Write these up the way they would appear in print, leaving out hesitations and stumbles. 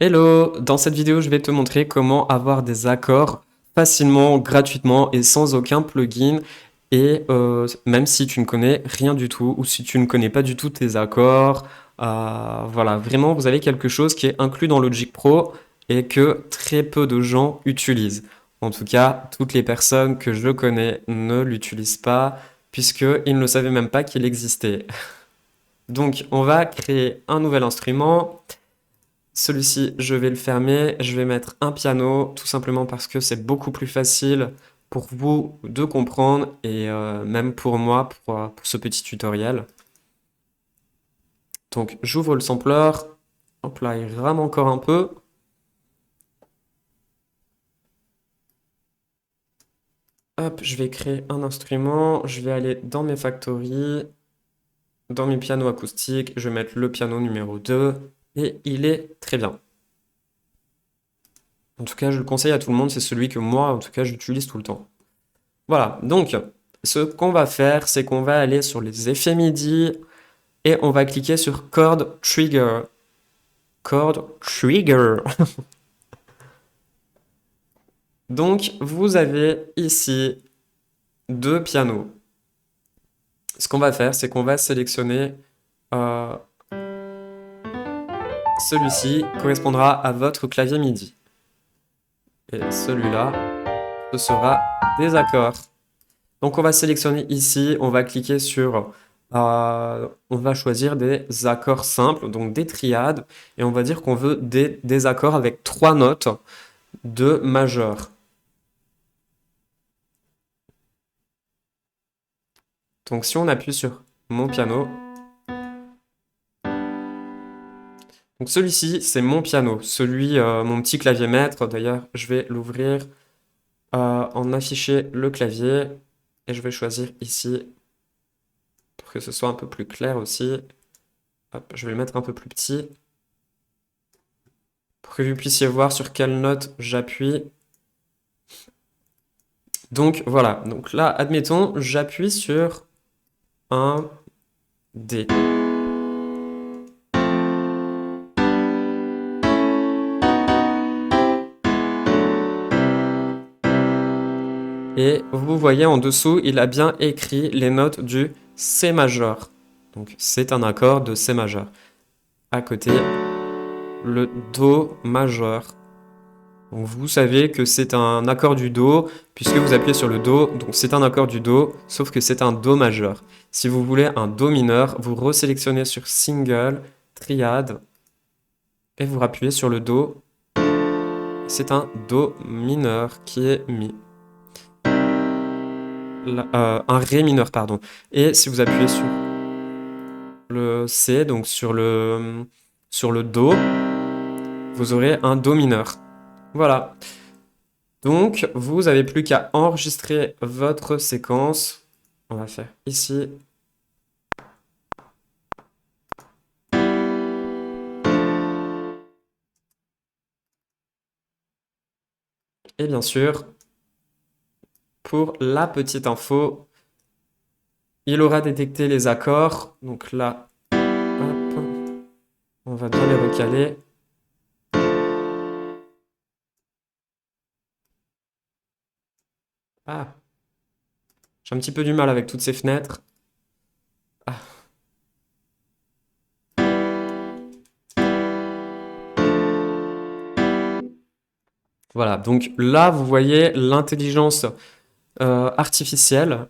Hello, dans cette vidéo, je vais te montrer comment avoir des accords facilement, gratuitement et sans aucun plugin. Et même si tu ne connais rien du tout ou si tu ne connais pas du tout tes accords, voilà, vraiment, vous avez quelque chose qui est inclus dans Logic Pro et que très peu de gens utilisent. En tout cas, toutes les personnes que je connais ne l'utilisent pas puisqu'ils ne savaient même pas qu'il existait. Donc, on va créer un nouvel instrument. Celui-ci, je vais le fermer. Je vais mettre un piano, tout simplement parce que c'est beaucoup plus facile pour vous de comprendre et même pour moi, pour ce petit tutoriel. Donc, j'ouvre le sampler. Hop là, il rame encore un peu. Hop, je vais créer un instrument. Je vais aller dans mes factories, dans mes pianos acoustiques. Je vais mettre le piano numéro 2 et il est très bien. En tout cas, je le conseille à tout le monde. C'est celui que moi, en tout cas, j'utilise tout le temps. Voilà, donc ce qu'on va faire, c'est qu'on va aller sur les effets MIDI et on va cliquer sur Chord Trigger. Chord Trigger. Donc vous avez ici deux pianos. Ce qu'on va faire, c'est qu'on va sélectionner euh, celui-ci correspondra à votre clavier MIDI. Et celui-là, ce sera des accords. Donc on va sélectionner ici, on va cliquer sur, on va choisir des accords simples, donc des triades, et on va dire qu'on veut des accords avec trois notes de majeur. Donc si on appuie sur mon piano, donc celui-ci c'est mon piano, celui, mon petit clavier maître, d'ailleurs je vais l'ouvrir, en afficher le clavier, et je vais choisir ici, pour que ce soit un peu plus clair aussi, hop, je vais le mettre un peu plus petit, pour que vous puissiez voir sur quelle note j'appuie. Donc voilà, donc là, admettons, j'appuie sur un D. Et vous voyez en dessous, il a bien écrit les notes du C majeur. Donc c'est un accord de C majeur. À côté, le Do majeur. Donc vous savez que c'est un accord du Do, puisque vous appuyez sur le Do, donc c'est un accord du Do, sauf que c'est un Do majeur. Si vous voulez un Do mineur, vous resélectionnez sur Single, Triade, et vous rappuyez sur le Do. C'est un Do mineur qui est Mi. Un Ré mineur, pardon. Et si vous appuyez sur le C, donc sur le Do, vous aurez un Do mineur. Voilà. Donc, vous n'avez plus qu'à enregistrer votre séquence. On va faire ici. Et bien sûr, pour la petite info, il aura détecté les accords. Donc là, hop, on va bien les recaler. Ah, j'ai un petit peu du mal avec toutes ces fenêtres. Ah, voilà, donc là, vous voyez l'intelligence artificielle,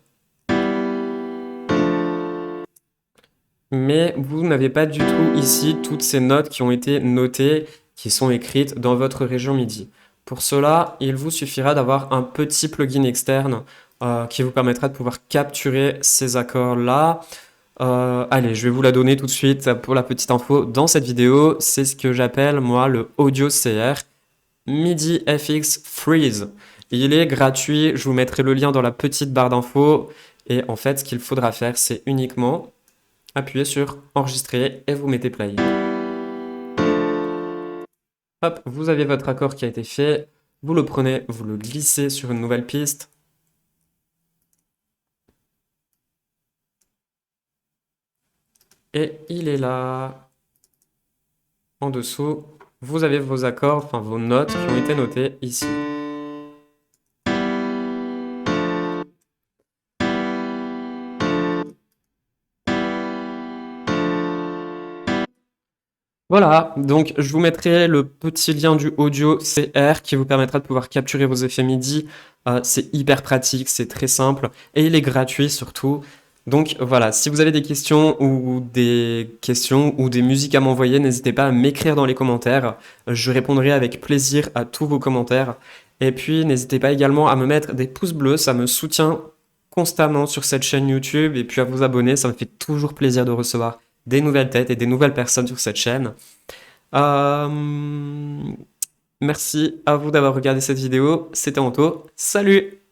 mais vous n'avez pas du tout ici toutes ces notes qui ont été notées, qui sont écrites dans votre région MIDI. Pour cela, il vous suffira d'avoir un petit plugin externe qui vous permettra de pouvoir capturer ces accords-là. Allez, je vais vous la donner tout de suite pour la petite info. Dans cette vidéo, c'est ce que j'appelle moi le Audio CR MIDI FX Freeze. Il est gratuit, je vous mettrai le lien dans la petite barre d'infos. Et en fait, ce qu'il faudra faire, c'est uniquement appuyer sur enregistrer et vous mettez play. Hop, vous avez votre accord qui a été fait. Vous le prenez, vous le glissez sur une nouvelle piste. Et il est là, en dessous. vous avez vos accords, enfin vos notes qui ont été notées ici. Voilà, donc je vous mettrai le petit lien du audio CR qui vous permettra de pouvoir capturer vos effets MIDI. C'est hyper pratique, c'est très simple et il est gratuit surtout. Donc voilà, si vous avez des questions ou des musiques à m'envoyer, n'hésitez pas à m'écrire dans les commentaires. Je répondrai avec plaisir à tous vos commentaires. Et puis n'hésitez pas également à me mettre des pouces bleus, ça me soutient constamment sur cette chaîne YouTube et puis à vous abonner, ça me fait toujours plaisir de recevoir des nouvelles têtes et des nouvelles personnes sur cette chaîne. Euh, Merci à vous d'avoir regardé cette vidéo. C'était Anto. Salut!